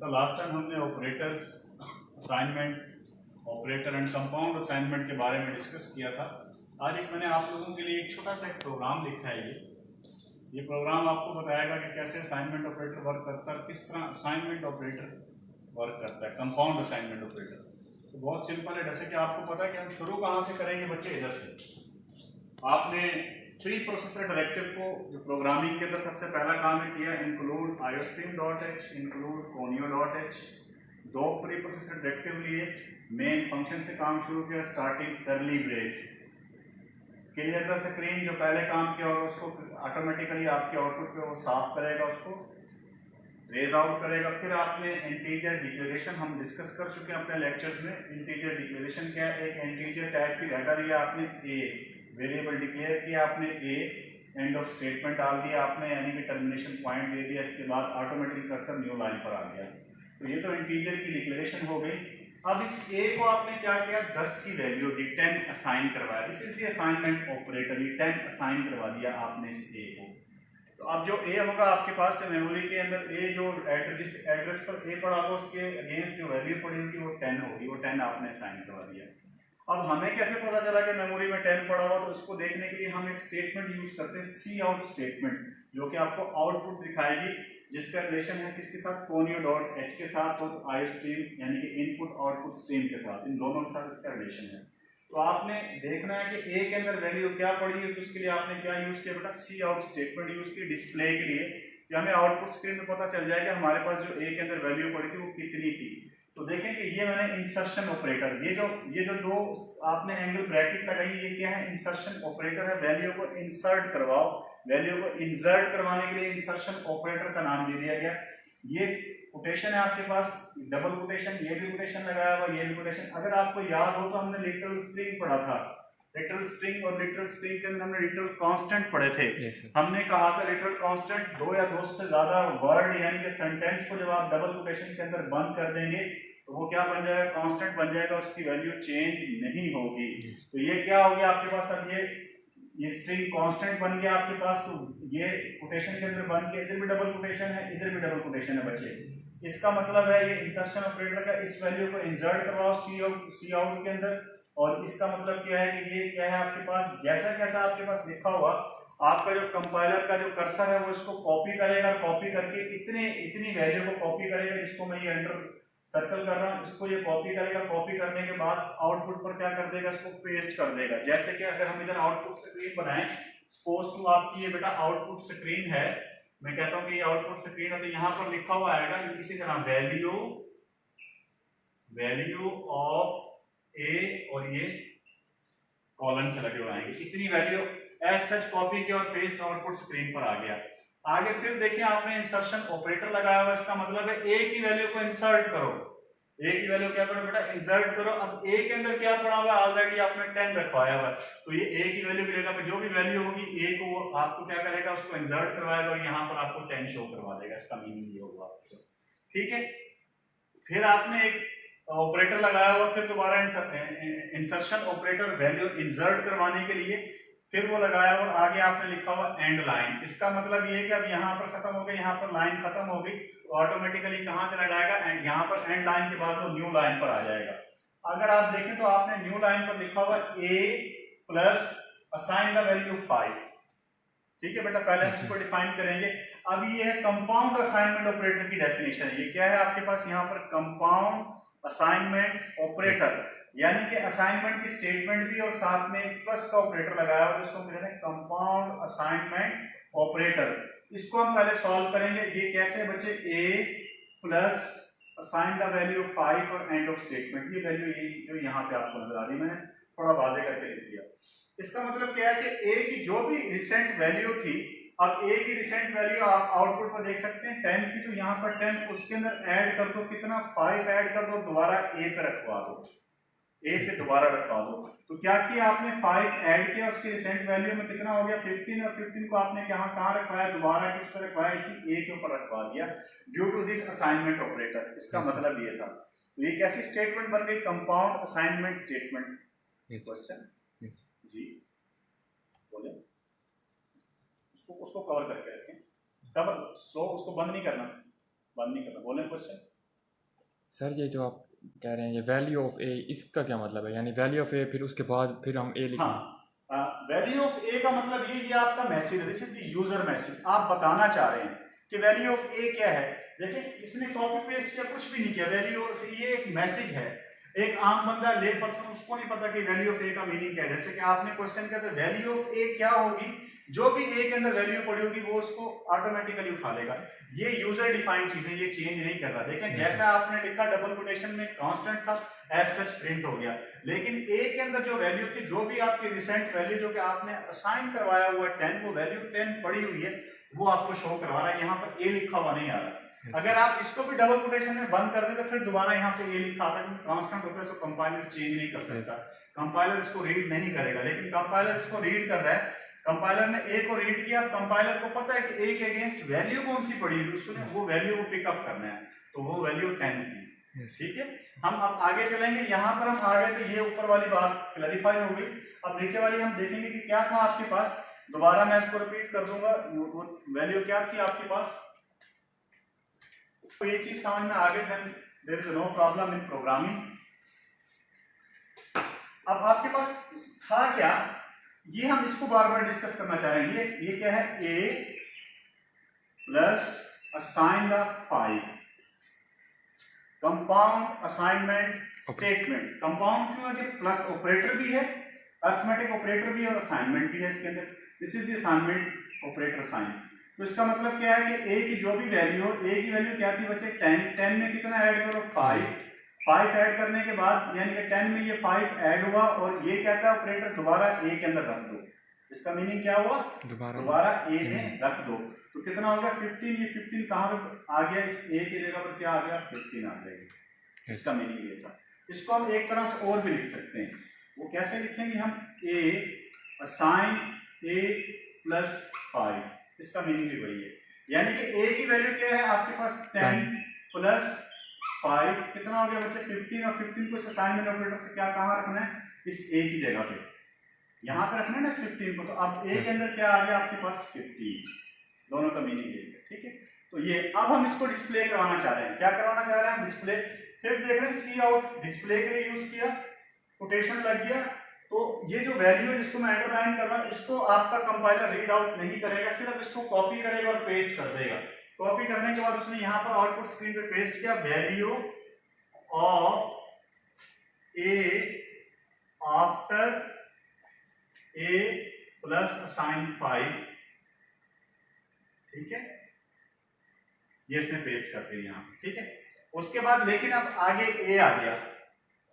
तो last time हमने operators assignment operator and compound assignment के बारे में डिस्कस किया था। आज एक मैंने आप लोगों के लिए एक छोटा सा एक प्रोग्राम लिखा है। ये प्रोग्राम आपको बताएगा कि कैसे असाइनमेंट ऑपरेटर वर्क करता है, किस तरह असाइनमेंट ऑपरेटर वर्क करता है, कंपाउंड असाइनमेंट ऑपरेटर। तो बहुत सिंपल है, जैसे कि आपको पता है कि हम शुरू कहाँ से करेंगे बच्चे, इधर से। आपने प्री प्रोसेसर डायरेक्टिव को जो प्रोग्रामिंग के अंदर सबसे पहला काम है किया, इंक्लूड iostream.h, इंक्लूड conio.h। दो प्री प्रोसेसर डायरेक्टिव लिए, मेन फंक्शन से काम शुरू किया, स्टार्टिंग करली ब्रेस, क्लियर द स्क्रीन। जो पहले काम किया होगा उसको ऑटोमेटिकली आपके आउटपुट पे वो साफ करेगा, उसको रेज आउट करेगा। फिर आपने इंटीजर डिक्लेरेशन, हम डिस्कस कर चुके हैं अपने लेक्चर्स में। इंटीजर डिक्लेरेशन क्या है, एक इंटीजर टाइप की डाटा दिया आपने, ए वेरिएबल डिक्लेयर किया आपने, ए एंड ऑफ स्टेटमेंट डाल दिया आपने, यानी कि टर्मिनेशन पॉइंट दे दिया। इसके बाद ऑटोमेटिक कर्सर न्यू लाइन पर आ गया। तो ये तो इंटीजर की डिक्लेरेशन हो गई। अब इस ए को आपने क्या किया, 10 की वैल्यू दी, 10 असाइन करवाया। This is the assignment operator, ये 10 असाइन करवा दिया आपने इस ए को। तो अब जो ए होगा आपके पास मेमोरी के अंदर, ए जो जिस एड्रेस पर ए पड़ा होगा उसके अगेंस्ट जो वैल्यू पड़ी होगी वो 10 होगी, वो 10 आपने असाइन करवा दिया। अब हमें कैसे पता चला कि मेमोरी में 10 पड़ा हुआ, तो उसको देखने के लिए हम एक स्टेटमेंट यूज करते हैं, सी आउट स्टेटमेंट, जो कि आपको आउटपुट दिखाएगी, जिसका रिलेशन है किसके साथ, conio.h के साथ और iostream यानी कि इनपुट आउटपुट स्ट्रीम के साथ, इन दोनों के साथ इसका रिलेशन है। तो आपने देखना है कि ए के अंदर वैल्यू क्या पड़ी है, तो उसके लिए आपने क्या यूज किया बेटा, सी आउट स्टेटमेंट यूज की डिस्प्ले के लिए, कि हमें आउटपुट स्क्रीन में पता चल जाएगा हमारे पास जो ए के अंदर वैल्यू पड़ी थी वो कितनी थी। तो देखें कि ये मैंने इंसर्शन ऑपरेटर, ये जो दो आपने एंगल ब्रैकेट लगाई, ये क्या है, इंसर्शन ऑपरेटर है। वैल्यू को इंसर्ट करवाओ, वैल्यू को इंसर्ट करवाने के लिए इंसर्शन ऑपरेटर का नाम दे दिया गया। ये कोटेशन है आपके पास, डबल कोटेशन, ये भी कोटेशन लगाया हुआ, ये भी कोटेशन। अगर आपको याद हो तो हमने लिटरल स्ट्रिंग पढ़ा था, लिटरल स्ट्रिंग, और लिटरल स्ट्रिंग के अंदर हमने लिटरल कांस्टेंट पढ़े थे। हमने कहा था लिटरल कांस्टेंट दो या दो से ज्यादा वर्ड यानी कि सेंटेंस को जब आप डबल कोटेशन के अंदर बंद कर देंगे तो वो क्या बन जाएगा, कांस्टेंट बन जाएगा, उसकी वैल्यू चेंज नहीं होगी। तो ये क्या हो गया आपके पास, अब ये स्ट्रिंग कांस्टेंट बन गया आपके पास। तो ये कोटेशन के अंदर बन के, इधर भी डबल कोटेशन है, इधर भी डबल कोटेशन है बच्चे। इसका मतलब है ये इंसर्शन ऑपरेटर का, इस वैल्यू को इंसर्ट करवाओ सी आउट के अंदर। और इसका मतलब क्या है कि ये क्या है आपके पास, जैसा कैसा आपके पास लिखा हुआ, आपका जो कंपाइलर का जो कर्सर है वो इसको कॉपी करेगा, कॉपी करके इतनी वैल्यू को कॉपी करेगा, जिसको मैं ये अंडर सर्कल कर रहा हूं, इसको ये कॉपी करेगा। कॉपी करने के बाद आउटपुट पर क्या कर देगा, इसको पेस्ट कर देगा। जैसे कि अगर हम इधर आउटपुट स्क्रीन बनाएं, सपोज टू आपकी ये बेटा आउटपुट स्क्रीन है, मैं कहता हूं कि ये आउटपुट स्क्रीन है, तो यहां पर लिखा हुआ आएगा इसी तरह, वैल्यू ऑफ ए, और ये कॉलन से लगे हुए आएंगे, इतनी वैल्यू एज सच कॉपी किया और पेस्ट आउटपुट स्क्रीन पर आ गया। आगे फिर देखिए आपने इंसर्शन ऑपरेटर लगाया हुआ, इसका मतलब है ए की वैल्यू को इंसर्ट करो। ए की वैल्यू क्या करो बेटा, इंसर्ट करो। अब ए के अंदर क्या पड़ा हुआ है, ऑलरेडी आपने 10 रखवाया हुआ है, तो ये ए की वैल्यू मिलेगा, जो भी वैल्यू होगी ए को आपको क्या करेगा, उसको इंसर्ट करवाएगा और यहाँ पर आपको 10 शो करवा देगा। इसका मीनिंग ये होगा, ठीक है। फिर आपने एक ऑपरेटर लगाया हुआ, फिर दोबारा इंसर्शन ऑपरेटर वैल्यू इंसर्ट करवाने के लिए फिर वो लगाया, और आगे आपने लिखा हुआ एंड लाइन। इसका मतलब ये है कि अब यहाँ पर खत्म हो गई, यहाँ पर लाइन खत्म हो गई, तो ऑटोमेटिकली कहाँ चला जाएगा, एंड यहाँ पर एंड लाइन के बाद वो न्यू लाइन पर आ जाएगा। अगर आप देखें तो आपने न्यू लाइन पर लिखा हुआ ए प्लस असाइन द वैल्यू 5, ठीक है बेटा। पहले हम इसको डिफाइन करेंगे। अब ये है कंपाउंड असाइनमेंट ऑपरेटर की डेफिनेशन। ये क्या है आपके पास, यहाँ पर कंपाउंड असाइनमेंट ऑपरेटर, यानी कि असाइनमेंट की स्टेटमेंट भी और साथ में एक प्लस का ऑपरेटर लगाया हुआ, जिसको हम कहते हैं कंपाउंड असाइनमेंट ऑपरेटर। इसको हम पहले सॉल्व करेंगे। ये कैसे बच्चे, ए प्लस असाइन द वैल्यू 5 और एंड ऑफ स्टेटमेंट, ये वैल्यू ये जो यहाँ पे आपको नजर आ रही है, मैंने थोड़ा वाजे करके लिख दिया। इसका मतलब क्या है कि ए की जो भी रिसेंट वैल्यू थी, अब ए की रिसेंट वैल्यू आप आउटपुट पर देख सकते हैं 10 की, तो यहाँ पर 10, उसके अंदर ऐड कर दो, कितना 5 ऐड कर दो, दोबारा ए पे रखवा दो, ए पे दोबारा रखवा दो। तो क्या किया आपने, 5 ऐड किया, उसकी रिसेंट वैल्यू में कितना हो गया 15, और 15 को आपने कहाँ रखवाया, दोबारा किस पर रखवाया, इसी ए के ऊपर रखवा दिया, due to this assignment operator. इसका मतलब ये था। तो ये कैसी स्टेटमेंट बन गई, कंपाउंड असाइनमेंट स्टेटमेंट। क्वेश्चन जी बोले, उसको कवर करके रखें, कवर स्लो, उसको बंद नहीं करना, बोले क्वेश्चन। सर ये जो आप कह रहे हैं ये वैल्यू ऑफ ए, इसका क्या मतलब है? यानी वैल्यू ऑफ ए फिर उसके बाद फिर हम ए लिखें? हाँ, वैल्यू ऑफ ए का मतलब ये आपका मैसेज है, this is the user message. आप बताना चाह रहे हैं कि वैल्यू ऑफ ए क्या है। देखिए इसने कॉपी पेस्ट किया, कुछ भी नहीं किया। वैल्यू ऑफ ये एक मैसेज है। एक आम बंदा ले पर्सन उसको नहीं पता कि वैल्यू ऑफ ए का मीनिंग क्या है। जैसे कि आपने क्वेश्चन किया तो वैल्यू ऑफ ए क्या होगी, जो भी ए के अंदर वैल्यू पड़ी होगी वो उसको ऑटोमेटिकली उठा लेगा। ये यूजर डिफाइंड चीज है, ये चेंज नहीं कर रहा। देखें जैसा आपने लिखा डबल कोटेशन में कांस्टेंट था, एज सच प्रिंट हो गया। लेकिन ए के अंदर जो वैल्यू थी, जो भी आपकी रिसेंट वैल्यू जो कि आपने असाइन करवाया हुआ 10, वो वैल्यू 10 पड़ी हुई है, वो आपको शो करवा रहा है। यहाँ पर ए लिखा हुआ नहीं आ रहा। अगर आप इसको भी डबल कोटेशन में बंद कर दें तो फिर दोबारा यहाँ पे ए लिखा आता है, क्योंकि कांस्टेंट होता है, इसको कंपाइलर चेंज नहीं कर सकता। कंपाइलर इसको रीड नहीं करेगा, लेकिन कंपाइलर इसको रीड कर रहा है। कंपाइलर ने ए को रीड किया, कंपाइलर को पता है कि ए के अगेंस्ट वैल्यू कौन सी पड़ी है, उसको वो वैल्यू को पिकअप करना है, तो वो वैल्यू 10 थी। ठीक है, हम अब आगे चलेंगे। यहाँ पर हम आ गए तो ये ऊपर वाली बात क्लैरिफाई हो गई। अब नीचे वाली हम देखेंगे कि क्या था आपके पास। दोबारा मैं इसको रिपीट कर दूंगा, वो वैल्यू क्या थी आपके पास। तो ये चीज समझ में आ गई, then there is no problem in programming. अब आपके पास था क्या, ये हम इसको बार बार डिस्कस करना चाह रहे हैं। ये क्या है, a plus assign the 5 compound assignment statement. Compound क्यों है कि प्लस ऑपरेटर भी है, अर्थमेटिक ऑपरेटर भी है और असाइनमेंट भी है इसके अंदर। This is the assignment operator sign. तो इसका मतलब क्या है कि ए की जो भी वैल्यू हो, ए की वैल्यू क्या थी बच्चे 10 में कितना ऐड करो 5 ऐड करने के बाद यानी कि 10 में ये 5 ऐड हुआ और ये कहता है ऑपरेटर दोबारा ए के अंदर रख दो। इसका मीनिंग क्या हुआ, दोबारा ए में रख दो। तो कितना हो गया 15। ये 15 कहां पे आ गया, इस ए की जगह पर क्या आ गया 15 आ जाएगा। इसका मीनिंग ये था। इसको हम एक तरह से और भी लिख सकते हैं। वो कैसे लिखेंगे हम, ए असाइन ए प्लस 5। इसका मीनिंग भी वही है, यानी कि ए की वैल्यू क्या है आपके पास 10 प्लस 5 कितना हो गया बच्चे 15। और 15 को इस असाइनमेंट ऑपरेटर से क्या कहां रखना है, इस ए की जगह पे यहां पे रखना है ना 15 को। तो अब ए के अंदर क्या आ गया आपके पास 15। दोनों का मीनिंग यही है। ठीक है, तो ये अब हम इसको डिस्प्ले करवाना चाह रहे हैं। क्या करवाना चाह रहे हैं हम, डिस्प्ले। फिर देख रहे हैं सी आउट डिस्प्ले के लिए यूज किया, कोटेशन लग गया। तो ये जो वैल्यू है जिसको मैं अंडरलाइन कर रहा हूं, इसको आपका कंपाइलर रीड आउट नहीं करेगा, सिर्फ इसको कॉपी करेगा और पेस्ट कर देगा। कॉपी करने के बाद उसने यहां पर आउटपुट स्क्रीन पे पेस्ट किया, value of A after a plus assign 5। ठीक है, ये इसने पेस्ट कर दिया यहां। ठीक है, उसके बाद लेकिन अब आगे ए आ गया,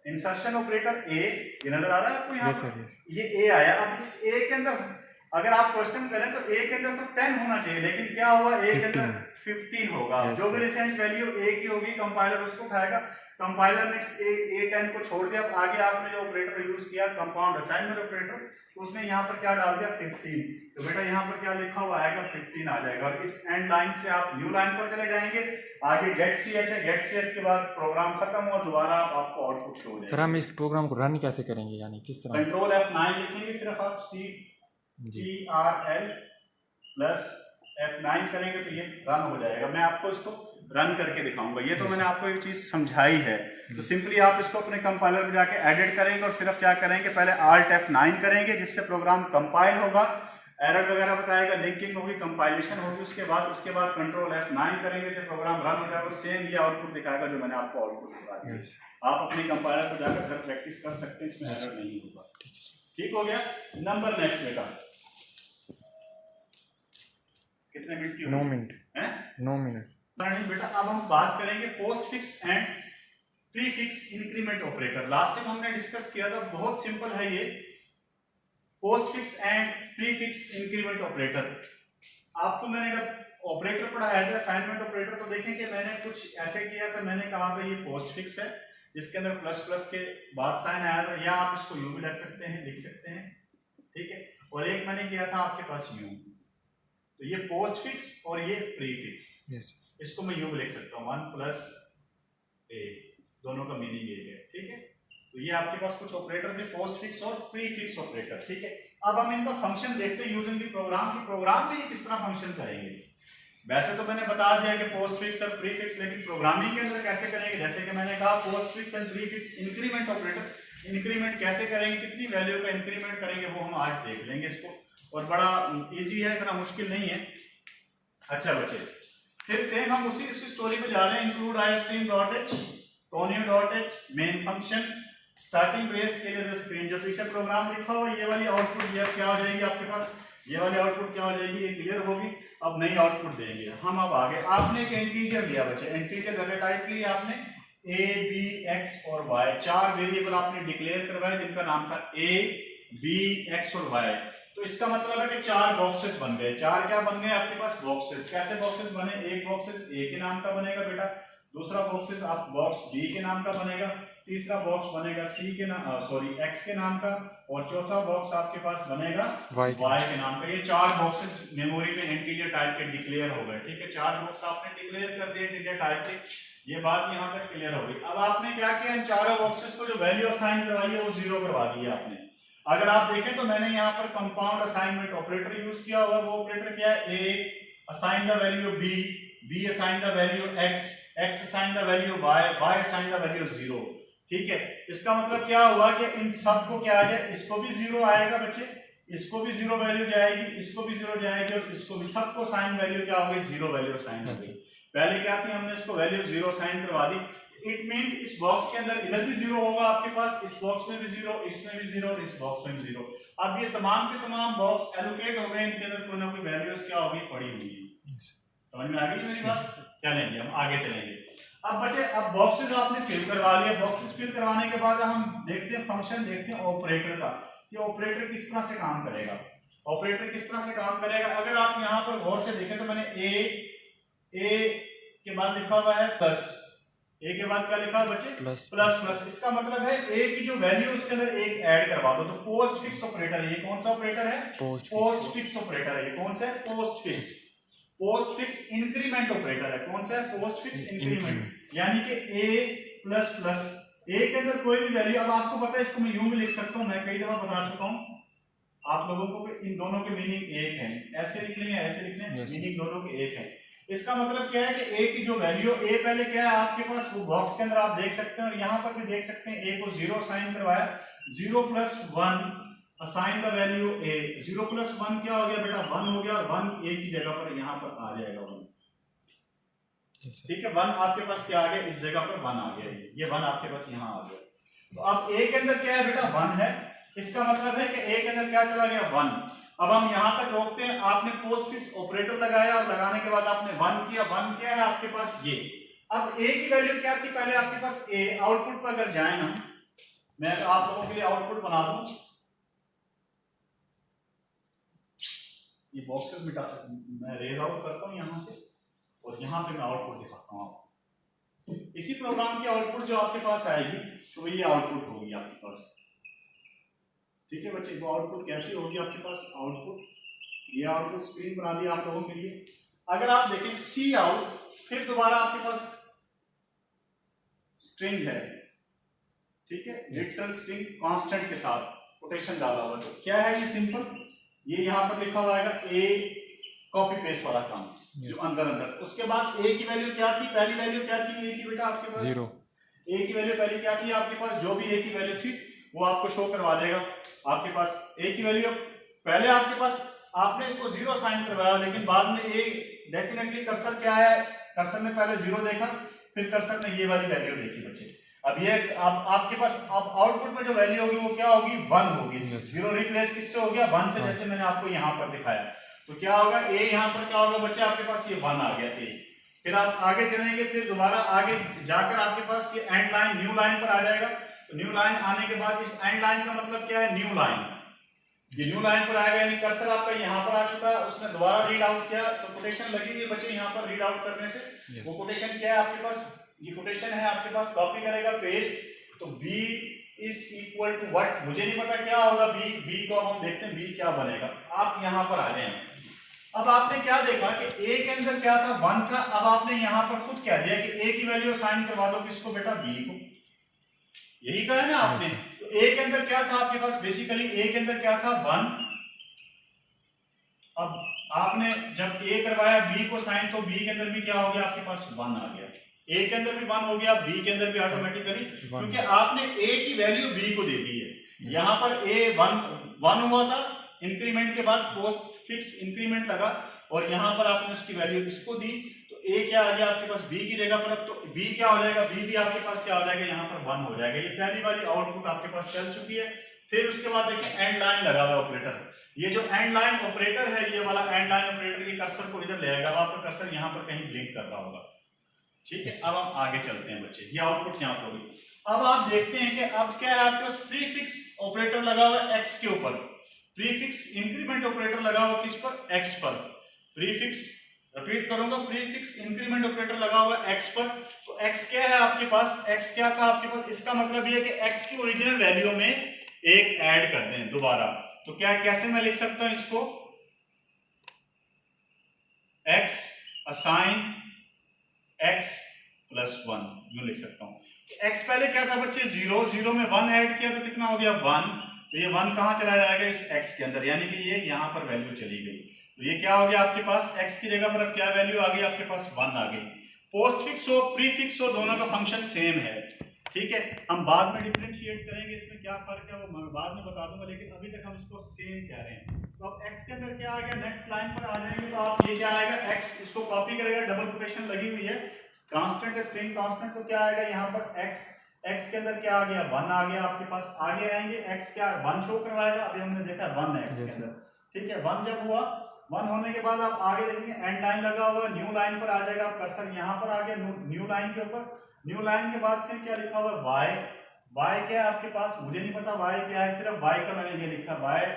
इंसर्शन ऑपरेटर ए, ये नजर आ रहा है आपको यहाँ पर? ये ए आया। अब इस ए के अंदर अगर आप क्वेश्चन करें तो ए के अंदर तो 10 होना चाहिए, लेकिन क्या हुआ ए के अंदर 15 होगा। जो भी रिसेंट वैल्यू ए की होगी कंपाइलर उसको उठाएगा। कंपाइलर ने ए 10 को छोड़ दिया। आगे आपने जो ऑपरेटर यूज किया कंपाउंड असाइनमेंट ऑपरेटर, उसने यहाँ पर क्या डाल दिया 15। तो बेटा यहाँ पर क्या लिखा हुआ आएगा 15 आ जाएगा। और इस एंड लाइन से आप न्यू लाइन पर चले जाएंगे। आगे गेट सी एच है, गेट सी एच के बाद प्रोग्राम खत्म हुआ, दोबारा आपको आउटपुट शो हो जाएगा। सर हम इस प्रोग्राम को रन कैसे करेंगे, यानी किस तरह? कंट्रोल F9 लिखेंगे, सिर्फ आप CTRL प्लस F9 करेंगे तो ये रन हो जाएगा। मैं आपको इसको रन करके दिखाऊंगा। ये तो मैंने आपको एक चीज समझाई है। तो सिंपली आप इसको अपने कंपाइलर में जाके एडिट करेंगे और सिर्फ क्या करेंगे, पहले Alt F9 करेंगे जिससे प्रोग्राम कंपाइल होगा, एरर वगैरह बताएगा, लिंकिंग होगी, कंपाइलेशन होगी। उसके बाद कंट्रोल F9 करेंगे तो प्रोग्राम रन हो जाएगा। सेम ये आउटपुट दिखाएगा जो मैंने आपको आउटपुट दिखा दिया। आप अपने कंपाइलर को जाकर घर प्रैक्टिस कर सकते हैं, इसमें एरर नहीं होगा। ठीक हो गया। नंबर नेक्स्ट बेटा, कितने मिनट की? 9 मिनट है, 9 मिनट बेटा। अब हम बात करेंगे post fix and prefix increment operator. Last time हमने डिस्कस किया था, बहुत सिंपल है ये post fix and prefix increment operator. आपको मैंने जब ऑपरेटर पढ़ाया था असाइनमेंट ऑपरेटर, तो देखें कि मैंने कुछ ऐसे किया था। मैंने कहा था ये पोस्ट फिक्स है, जिसके अंदर प्लस प्लस के बाद साइन आया था, या आप इसको यू भी लिख सकते हैं। ठीक है, और एक मैंने किया था आपके पास यू। तो ये पोस्ट फिक्स और ये प्रीफिक्स, इसको मैं यू भी लिख सकता हूँ 1 प्लस ए, दोनों का मीनिंग एक है। ठीक है, तो ये आपके पास कुछ ऑपरेटर थे, पोस्ट फिक्स और प्रीफिक्स ऑपरेटर। ठीक है, अब हम इनका फंक्शन देखते हैं यूजिंग द प्रोग्राम। की प्रोग्राम में किस तरह फंक्शन करेंगे। वैसे तो मैंने बता दिया कि पोस्ट फिक्स और प्री फिक्स, लेकिन प्रोग्रामिंग के अंदर कैसे करेंगे, जैसे कि मैंने कहा post fix and pre fix increment operator, increment कैसे करेंगे, कितनी वैल्यू का इंक्रीमेंट करेंगे वो हम आज देख लेंगे इसको, और बड़ा इजी है, इतना मुश्किल नहीं है। अच्छा बच्चे, फिर सेम हम उसी स्टोरी पे जा रहे हैं। Include iostream.h, conio.h, main function, starting brace के लिए स्क्रीन, जो पीछे प्रोग्राम लिखा हुआ ये वाली आउटपुट ये क्या हो जाएगी आपके पास, ये वाली आउटपुट क्या हो जाएगी, ये क्लियर होगी। अब नई आउटपुट देंगे हम। अब आगे आपने एक इंटीजर लिया बच्चे, इंटीजर डाटा टाइप के लिए आपने a b x और y, 4 वेरिएबल आपने डिक्लेयर करवाए जिनका नाम था a b x और y। तो इसका मतलब है कि 4 बॉक्सेस बन गए। 4 क्या बन गए आपके पास, बॉक्सेस। कैसे बॉक्सेस बने, एक बॉक्सेस a के नाम का बनेगा बेटा, दूसरा बॉक्सेस आप बॉक्स b के नाम का बनेगा, तीसरा बॉक्स बनेगा x के नाम का, और चौथा बॉक्स आपके पास बनेगा y के नाम का। ये 4 बॉक्सेस मेमोरी में इंटीजर टाइप के डिक्लेयर हो गए। ठीक है, 4 बॉक्स आपने डिक्लेयर कर दिए इंटीजर टाइप के, ये बात यहाँ तक क्लियर हो गई। अब आपने क्या किया, इन चारों बॉक्सेस को जो वैल्यू असाइन करवाई है वो 0 करवा दी है आपने। अगर आप देखें तो मैंने यहाँ पर कंपाउंड असाइनमेंट ऑपरेटर यूज किया हुआ, वो ऑपरेटर क्या है, a assign the value b assign the value x assign the value y assign the value 0। ठीक है, इसका मतलब क्या हुआ कि इन सब को क्या आ जाए, इसको भी 0 आएगा बच्चे, इसको भी 0 वैल्यू जाएगी, इसको भी 0 जाएगी, और इसको भी, सबको साइन वैल्यू क्या हो गई, 0 वैल्यू साइन हो गई। पहले क्या थी, हमने इसको वैल्यू 0 साइन करवा दी। इट मींस इस बॉक्स के अंदर इधर भी 0 होगा आपके पास, इस बॉक्स में भी 0, इसमें भी 0 और इस बॉक्स में भी 0। अब ये तमाम के तमाम बॉक्स एलोकेट हो गए, इनके अंदर कोई ना कोई वैल्यूज क्या होगी, पड़ी हुई है। समझ में आ गई मेरी बात? चलेंगे हम आगे चलेंगे। अब बच्चे, अब बॉक्सेस आपने फिल करवा लिया। बॉक्सेस फिल करवाने के बाद हम देखते हैं फंक्शन, देखते हैं ऑपरेटर का, कि ऑपरेटर किस तरह से काम करेगा। ऑपरेटर किस तरह से काम करेगा, अगर आप यहाँ पर गौर से देखें तो मैंने ए के बाद लिखा हुआ है प्लस, ए के बाद क्या लिखा है बच्चे, प्लस प्लस। इसका मतलब है ए की जो वैल्यू उसके अंदर एक ऐड करवा दो, तो पोस्ट फिक्स ऑपरेटर है। ये कौन सा ऑपरेटर है, पोस्ट फिक्स ऑपरेटर है। ये कौन सा है, post fix. Post fix increment operator है। कौन सा है, पोस्ट फिक्स इंक्रीमेंट। यानी कि a प्लस प्लस, a के अंदर कोई भी वैल्यू, अब आपको पता है इसको मैं यूं भी लिख सकता हूं, मैं कई दफा बता चुका हूं आप लोगों को कि इन दोनों के मीनिंग एक है। ऐसे लिख लें या ऐसे लिख लें, मीनिंग दोनों के एक है। इसका मतलब क्या है कि a की जो वैल्यू, a पहले क्या है आपके पास, वो बॉक्स के अंदर आप देख सकते हैं, और यहाँ पर भी देख सकते हैं, a को 0 साइन करवाया, 0 plus 1 assign the value a। 0 plus 1 क्या हो गया बेटा, 1 हो गया, और 1 a की जगह पर यहाँ पर आ जाएगा 1। ठीक है, 1 आपके पास क्या आ गया, इस जगह पर 1 आ गया, ये 1 आपके पास यहाँ आ गया। तो अब a के अंदर क्या है बेटा, 1 है। इसका मतलब है कि a के अंदर क्या चला गया, 1। अब हम यहां तक रोकते हैं। आपने पोस्ट फिक्स ऑपरेटर लगाया, और लगाने के बाद आपने 1 किया। 1 क्या है आपके पास, ये। अब a की वैल्यू क्या थी, पहले आपके पास a। आउटपुट पर अगर जाए हम, मैं तो आप लोगों के लिए आउटपुट बना दूं, ये बॉक्सेस मिटा, मैं रेज आउट करता हूं यहां से, और यहां पे मैं आउटपुट दिखाता हूं आपको। इसी प्रोग्राम की आउटपुट जो आपके पास आएगी, तो ये आउटपुट होगी आपके पास। ठीक है बच्चे, वो आउटपुट कैसी होगी आपके पास, आउटपुट, ये आउटपुट स्क्रीन बना दिया आप लोगों के लिए। अगर आप देखें सी आउट, फिर दोबारा आपके पास स्ट्रिंग है। ठीक है, लिटरल स्ट्रिंग कांस्टेंट के साथ कोटेशन डाला हुआ। तो क्या है ये, सिंपल, ये यहां पर लिखा हुआ है ए कॉपी पेस्ट वाला काम, जो अंदर। उसके बाद ए की वैल्यू क्या थी, पहली वैल्यू क्या थी ए की बेटा आपके पास, 0। ए की वैल्यू पहले क्या थी आपके पास, जो भी ए की वैल्यू थी वो आपको शो करवा देगा। आपके पास a की वैल्यू, पहले आपके पास आपने इसको 0 साइन करवाया, लेकिन बाद में a डेफिनेटली कर्सर क्या है, कर्सर ने पहले 0 देखा, फिर कर्सर ने ये वाली वैल्यू देखी बच्चे। अब ये आपके पास अब आउटपुट में जो वैल्यू होगी वो क्या होगी, 1 होगी। 0 रिप्लेस किससे हो गया, 1 से, जैसे मैंने आपको यहाँ पर दिखाया। तो क्या होगा, a यहाँ पर क्या होगा बच्चे, आपके पास ये 1 आ गया a। फिर आप आगे चलेंगे, फिर दोबारा आगे जाकर आपके पास ये एंड लाइन, न्यू लाइन पर आ जाएगा। न्यू लाइन आने के बाद, इस एंड लाइन का मतलब क्या है, न्यू लाइन। ये न्यू लाइन पर आएगा, यानी कर्सर आपका यहाँ पर आ चुका है। उसने दोबारा रीड आउट किया, तो कोटेशन लगी हुई बच्चे यहाँ पर रीड आउट करने से। वो कोटेशन क्या है आपके पास, ये कोटेशन है आपके पास, कॉपी करेगा पेस्ट। तो b is equal to what, मुझे नहीं पता क्या होगा b को हम देखते हैं b क्या बनेगा। आप यहाँ पर आ जाए। अब आपने क्या देखा कि a के अंदर क्या था, 1 था। अब आपने यहाँ पर खुद क्या दिया कि a की वैल्यू असाइन करवा दो किसको बेटा, b को। यही कहा है ना आपने। तो a के अंदर क्या था आपके पास, बेसिकली a के अंदर क्या था, 1। अब आपने जब ए करवाया बी को साइन, तो बी के अंदर भी क्या हो गया आपके पास 1 आ गया, ए के अंदर भी 1 हो गया, बी के अंदर भी ऑटोमेटिकली, क्योंकि आपने ए की वैल्यू बी को दे दी है। यहाँ पर ए 1 हुआ था, इंक्रीमेंट के बाद पोस्ट फिक्स इंक्रीमेंट लगा, और यहाँ पर आपने उसकी वैल्यू इसको दी, तो ए क्या आ गया आपके पास बी की जगह पर। अब तो बी क्या हो जाएगा, बी भी आपके पास क्या हो जाएगा, यहाँ पर 1 हो जाएगा। ये पहली वाली आउटपुट आपके पास चल चुकी है। फिर उसके बाद देखिए एंड लाइन लगा हुआ ऑपरेटर, ये जो एंड लाइन ऑपरेटर है, ये वाला एंड लाइन ऑपरेटर के कर्सर को इधर ले आएगा, आपका कर्सर यहाँ पर कहीं ब्लिंक कर रहा होगा, ठीक है। अब हम आगे चलते हैं बच्चे, ये आउटपुट यहाँ पर होगी। अब आप देखते हैं कि अब क्या है आपके पास, प्रीफिक्स ऑपरेटर लगा हुआ है एक्स के ऊपर, प्रीफिक्स इंक्रीमेंट ऑपरेटर लगा हुआ किस पर, एक्स पर। प्रीफिक्स, रिपीट करूंगा, प्रीफिक्स इंक्रीमेंट ऑपरेटर लगा हुआ है एक्स पर। तो एक्स क्या है आपके पास, एक्स क्या था आपके पास, इसका मतलब ये है कि एक्स की ओरिजिनल वैल्यू में एक ऐड कर दें दोबारा। तो क्या, कैसे मैं लिख सकता हूं इसको, x असाइन x प्लस 1 यूं लिख सकता हूं। x पहले क्या था बच्चे, 0, 0 में 1 ऐड किया तो कितना हो गया 1, तो ये 1 कहां चला जाएगा, इस x के अंदर, यानी कि ये यहां पर वैल्यू चली गई। तो ये क्या हो गया आपके पास, x की जगह पर अब क्या वैल्यू आ गई आपके पास, 1 आ गई। पोस्ट फिक्स हो प्रीफिक्स हो, दोनों का फंक्शन सेम है, ठीक है। हम बाद में डिफरेंशिएट करेंगे, इसमें क्या फर्क है वो मैं बाद में बता दूंगा, लेकिन अभी तक हम इसको सेम कह रहे हैं। तो अब x के अंदर क्या आ गया, नेक्स्ट लाइन पर आ जाएंगे तो आप ये क्या आएगा, x इसको कॉपी करेगा, डबल कोटेशन लगी हुई है, कांस्टेंट है, स्ट्रिंग कांस्टेंट, तो क्या आएगा यहाँ पर x के अंदर क्या आ गया, 1 आ गया आपके पास। आगे आएंगे x क्या 1 शो करवाएगा, अभी हमने देखा 1 है x के अंदर, ठीक है। 1 जब हुआ, 1 होने के बाद आप आगे देखेंगे एंड लाइन लगा हुआ, न्यू लाइन पर आ जाएगा, कर्सर यहाँ पर आ गया न्यू लाइन के ऊपर। न्यू लाइन के बाद फिर क्या लिखा हुआ है, y क्या है आपके पास, मुझे नहीं पता y क्या है, सिर्फ y का मैंने ये लिखा y